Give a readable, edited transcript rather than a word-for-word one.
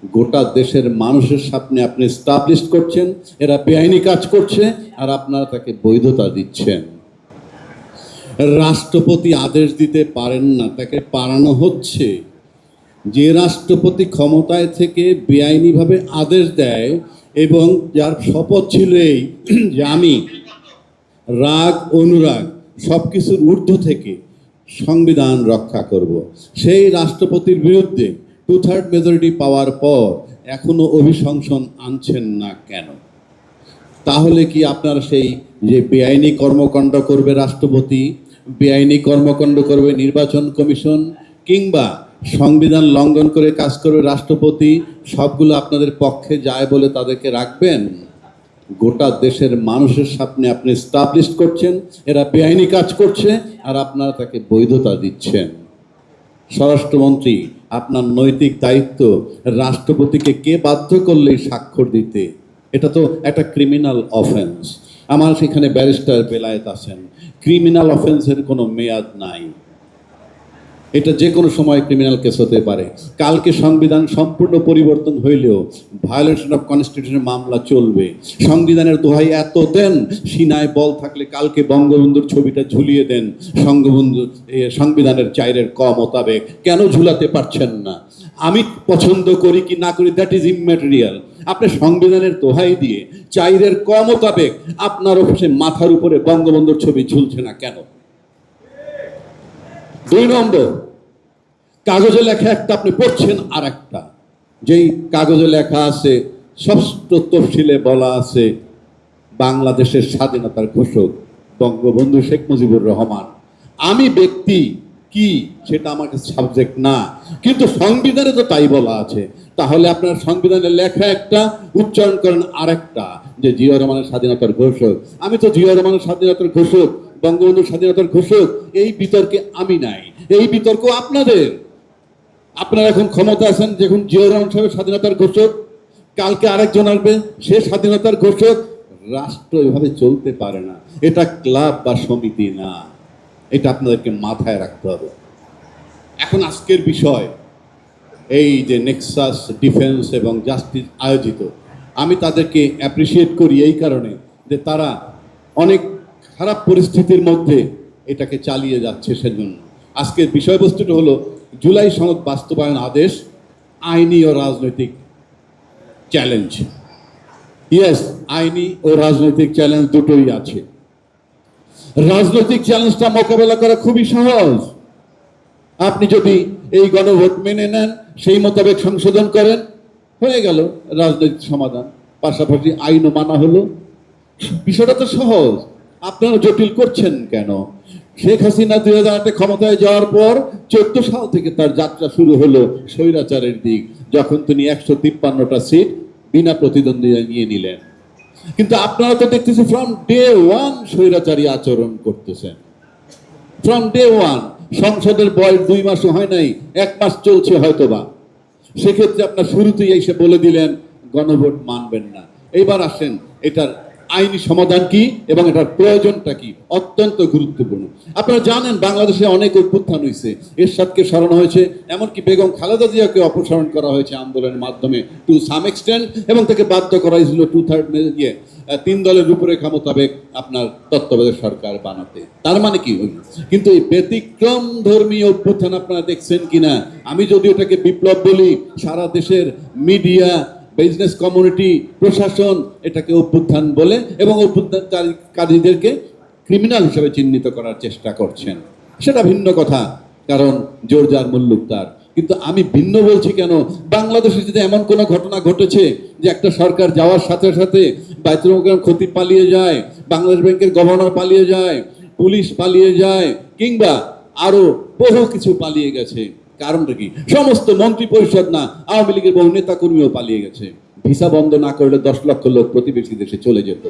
গোটা দেশের মানুষের সামনে আপনি এস্টাবলিশ করছেন এরা বেআইনি কাজ করছে, আর আপনারা তাকে বৈধতা দিচ্ছেন। রাষ্ট্রপতি আদেশ দিতে পারেন না, তাকে পালানো হচ্ছে। যে রাষ্ট্রপতি ক্ষমতায় থেকে বেআইনিভাবে আদেশ দেয় এবং যার শপথ ছিল এই যে আমি রাগ অনুরাগ সব কিছুর ঊর্ধ্ব থেকে সংবিধান রক্ষা করব, সেই রাষ্ট্রপতির বিরুদ্ধে 2/3 মেজরিটি পাওয়ার পর এখনো অভিশংসন আনছেন না কেন? তাহলে কি আপনারা সেই যে বেআইনি কর্মকাণ্ড করবে রাষ্ট্রপতি, বেআইনি কর্মকাণ্ড করবে নির্বাচন কমিশন, কিংবা সংবিধান লঙ্ঘন করে কাজ করবে রাষ্ট্রপতি, সবগুলো আপনাদের পক্ষে যায় বলে তাদেরকে রাখবেন? গোটা দেশের মানুষের সামনে আপনি এস্টাবলিশ করছেন এরা বেআইনি কাজ করছে, আর আপনারা তাকে বৈধতা দিচ্ছেন। স্বরাষ্ট্রমন্ত্রী, আপনার নৈতিক দায়িত্ব রাষ্ট্রপতিকে কে বাধ্য করলে স্বাক্ষর দিতে? এটা তো একটা ক্রিমিনাল অফেন্স। আমার সেখানে ব্যারিস্টার বেলায়েত আছেন, ক্রিমিনাল অফেন্সের কোনো মেয়াদ নাই, এটা যে কোনো সময় ক্রিমিনাল কেস হতে পারে। কালকে সংবিধান সম্পূর্ণ পরিবর্তন হইলেও ভায়োলেশন অফ কনস্টিটিউশনের মামলা চলবে। সংবিধানের দোহাই এত দেন, সিনায় বল থাকলে কালকে বঙ্গবন্ধুর ছবিটা ঝুলিয়ে দেন সংবিধানের 4 ক মোতাবেক। কেন ঝুলাতে পারছেন না? আমি পছন্দ করি কি না করি দ্যাট ইজ ইমম্যাটেরিয়াল। আপনি সংবিধানের দোহাই দিয়ে 4 ক মোতাবেক আপনার অফিসে মাথার উপরে বঙ্গবন্ধুর ছবি ঝুলছে না কেন? 2 নম্বর, কাগজে লেখা একটা, আপনি পড়ছেন আর একটা। যেই কাগজে লেখা আছে ষষ্ঠ তফসিলে বলা আছে বাংলাদেশের স্বাধীনতার ঘোষক বঙ্গবন্ধু শেখ মুজিবুর রহমান। আমি ব্যক্তি কি সেটা আমার কাছে সাবজেক্ট না, কিন্তু সংবিধানে তো তাই বলা আছে। তাহলে আপনার সংবিধানে লেখা একটা, উচ্চারণ করেন আরেকটা, যে জিয়াউর রহমানের স্বাধীনতার ঘোষক। আমি তো জিয়াউর রহমানের স্বাধীনতার ঘোষক, বঙ্গবন্ধুর স্বাধীনতার ঘোষক, এই বিতর্কে আমি নাই। এই বিতর্ক আপনাদের। আপনারা এখন ক্ষমতা আছেন, যখন জিয়াউর রহমান সাহেবের স্বাধীনতার ঘোষক, কালকে আরেকজন আসবে সে স্বাধীনতার ঘোষক। রাষ্ট্র এভাবে চলতে পারে না, এটা ক্লাব বা সমিতি না, এটা আপনাদেরকে মাথায় রাখতে হবে। এখন আজকের বিষয় এই যে নেক্সাস ডিফেন্স এবং জাস্টিস আয়োজিত, আমি তাদেরকে অ্যাপ্রিসিয়েট করি এই কারণে যে তারা অনেক খারাপ পরিস্থিতির মধ্যে এটাকে চালিয়ে যাচ্ছে। সেজন্য আজকের বিষয়বস্তুটা হলো জুলাই সনদ বাস্তবায়ন আদেশ, আইনি ও রাজনৈতিক চ্যালেঞ্জ। ইয়েস, আইনি ও রাজনৈতিক চ্যালেঞ্জ দুটোই আছে। রাজনৈতিক চ্যালেঞ্জটা মোকাবেলা করা খুবই সহজ। আপনি যদি এই গণভোট মেনে নেন, সেই মোতাবেক সংশোধন করেন, হয়ে গেল রাজনৈতিক সমাধান। পাশাপাশি আইনও মানা হলো। বিষয়টা তো সহজ, আপনারা জটিল করছেন কেন? শেখ হাসিনা 2008 ক্ষমতায় যাওয়ার পর 14 সাল থেকে তার যাত্রা শুরু হলো স্বৈরাচারের দিক, যখন তিনি 153টা সিট বিনা প্রতিদ্বন্দ্বিতা নিয়ে নিলেন। কিন্তু আপনারা তো দেখতেছি ফ্রম ডে 1 স্বৈরাচারী আচরণ করতেছেন। ফ্রম ডে 1 সংসদের বয়স 2 মাসও হয় নাই, 1 মাস চলছে হয়তোবা। সেক্ষেত্রে আপনার শুরুতেই এসে বলে দিলেন গণভোট মানবেন না। এইবার আসেন এটার আইনি সমাধান কি এবং এটার প্রয়োজনটা কি, অত্যন্ত গুরুত্বপূর্ণ। আপনারা জানেন বাংলাদেশে অনেক অভ্যুত্থান হয়েছে, এরশাদকে সরানো হয়েছে, এমনকি বেগম খালেদা জিয়াকে অপসারণ করা হয়েছে আন্দোলনের মাধ্যমে টু সাম এক্সটেন্ট, এবং তাকে বাধ্য করা হয়েছিল 2/3 3 দলের রূপরেখা মোতাবেক আপনার তত্ত্বাবধায়ক সরকার বানাতে। তার মানে কি হইল? কিন্তু এই ব্যতিক্রম ধর্মী অভ্যুত্থান আপনারা দেখছেন কিনা? আমি যদি এটাকে বিপ্লব বলি, সারা দেশের মিডিয়া, বিজনেস কমিউনিটি, প্রশাসন এটাকে অভ্যুত্থান বলে এবং অভ্যুত্থানকারীদেরকে ক্রিমিনাল হিসেবে চিহ্নিত করার চেষ্টা করছেন। সেটা ভিন্ন কথা, কারণ জোর যার মুল্লুক তার। কিন্তু আমি ভিন্ন বলছি কেন? বাংলাদেশে যদি এমন কোনো ঘটনা ঘটেছে যে একটা সরকার যাওয়ার সাথে সাথে বাইতুল মুকাররম খতিব পালিয়ে যায়, বাংলাদেশ ব্যাংকের গভর্নর পালিয়ে যায়, পুলিশ পালিয়ে যায়, কিংবা আরো বহু কিছু পালিয়ে গেছে, কারণটা কি? সমস্ত মন্ত্রী পরিষদ না, আওয়ামী লীগের বহু নেতা কর্মীও পালিয়ে গেছে। ভিসা বন্ধ না করলে 10 লক্ষ লোক প্রতিবেশী দেশে চলে যেত।